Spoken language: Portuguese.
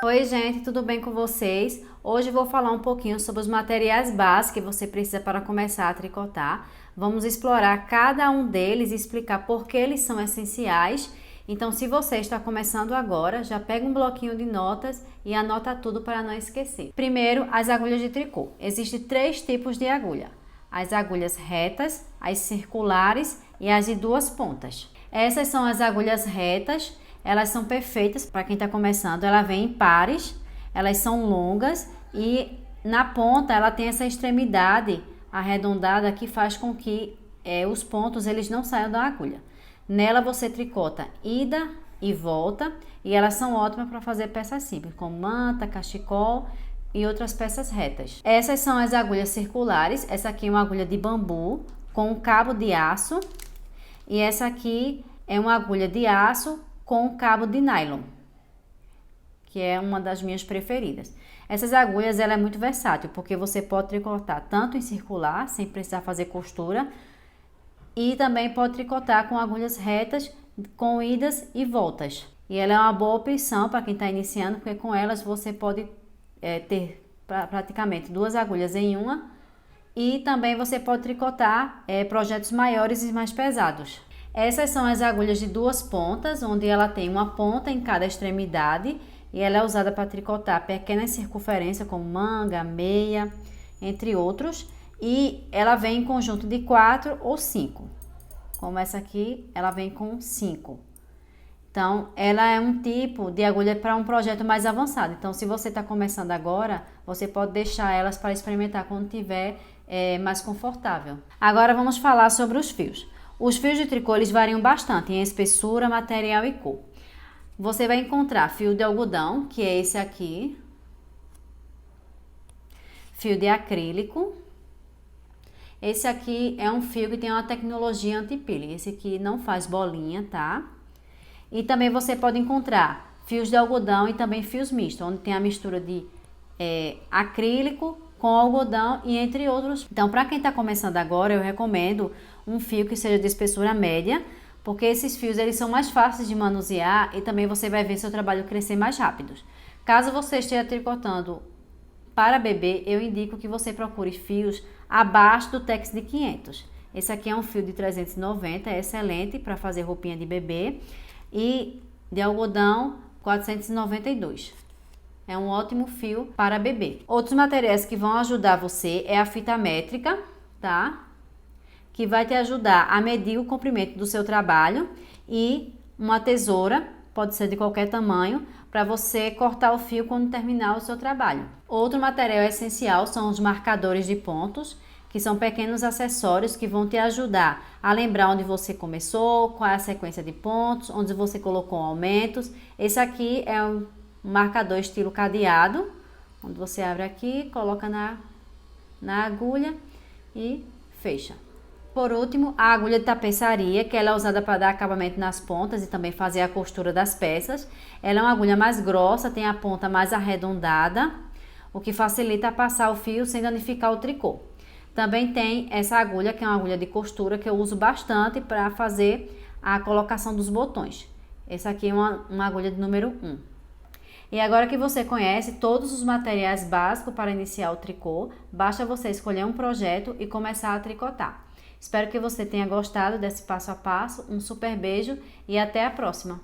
Oi gente, tudo bem com vocês? Hoje vou falar um pouquinho sobre os materiais básicos que você precisa para começar a tricotar. Vamos explorar cada um deles e explicar por que eles são essenciais. Então, se você está começando agora, já pega um bloquinho de notas e anota tudo para não esquecer. Primeiro, as agulhas de tricô. Existem 3 tipos de agulha: as agulhas retas, as circulares e as de 2 pontas. Essas são as agulhas retas. Elas são perfeitas para quem está começando. Ela vem em pares, elas são longas e na ponta ela tem essa extremidade arredondada que faz com que os pontos eles não saiam da agulha. Nela você tricota ida e volta e elas são ótimas para fazer peças simples, como manta, cachecol e outras peças retas. Essas são as agulhas circulares. Essa aqui é uma agulha de bambu com um cabo de aço e essa aqui é uma agulha de aço com um cabo de nylon, que é uma das minhas preferidas. Essas agulhas ela é muito versátil, porque você pode tricotar tanto em circular, sem precisar fazer costura, e também pode tricotar com agulhas retas, com idas e voltas. E ela é uma boa opção para quem está iniciando, porque com elas você pode ter praticamente 2 agulhas em uma, e também você pode tricotar projetos maiores e mais pesados. Essas são as agulhas de 2 pontas, onde ela tem uma ponta em cada extremidade e ela é usada para tricotar pequenas circunferências como manga, meia, entre outros. E ela vem em conjunto de 4 ou 5, como essa aqui, ela vem com 5. Então, ela é um tipo de agulha para um projeto mais avançado. Então, se você está começando agora, você pode deixar elas para experimentar quando tiver mais confortável. Agora vamos falar sobre os fios. Os fios de tricô eles variam bastante em espessura, material e cor. Você vai encontrar fio de algodão, que é esse aqui, fio de acrílico. Esse aqui é um fio que tem uma tecnologia anti-peeling. Esse aqui não faz bolinha, tá? E também você pode encontrar fios de algodão e também fios mistos, onde tem a mistura de acrílico com algodão e entre outros. Então, para quem está começando agora, eu recomendo um fio que seja de espessura média, porque esses fios eles são mais fáceis de manusear e também você vai ver seu trabalho crescer mais rápido. Caso você esteja tricotando para bebê, eu indico que você procure fios abaixo do Tex de 500. Esse aqui é um fio de 390, é excelente para fazer roupinha de bebê, e de algodão 492. É um ótimo fio para bebê. Outros materiais que vão ajudar você é a fita métrica, tá? Que vai te ajudar a medir o comprimento do seu trabalho, e uma tesoura, pode ser de qualquer tamanho, para você cortar o fio quando terminar o seu trabalho. Outro material essencial são os marcadores de pontos, que são pequenos acessórios que vão te ajudar a lembrar onde você começou, qual é a sequência de pontos, onde você colocou aumentos. Esse aqui é um marcador estilo cadeado, onde você abre aqui, coloca na agulha e fecha. Por último, a agulha de tapeçaria, que ela é usada para dar acabamento nas pontas e também fazer a costura das peças. Ela é uma agulha mais grossa, tem a ponta mais arredondada, o que facilita passar o fio sem danificar o tricô. Também tem essa agulha, que é uma agulha de costura, que eu uso bastante para fazer a colocação dos botões. Essa aqui é uma agulha de número 1. E agora que você conhece todos os materiais básicos para iniciar o tricô, basta você escolher um projeto e começar a tricotar. Espero que você tenha gostado desse passo a passo. Um super beijo e até a próxima!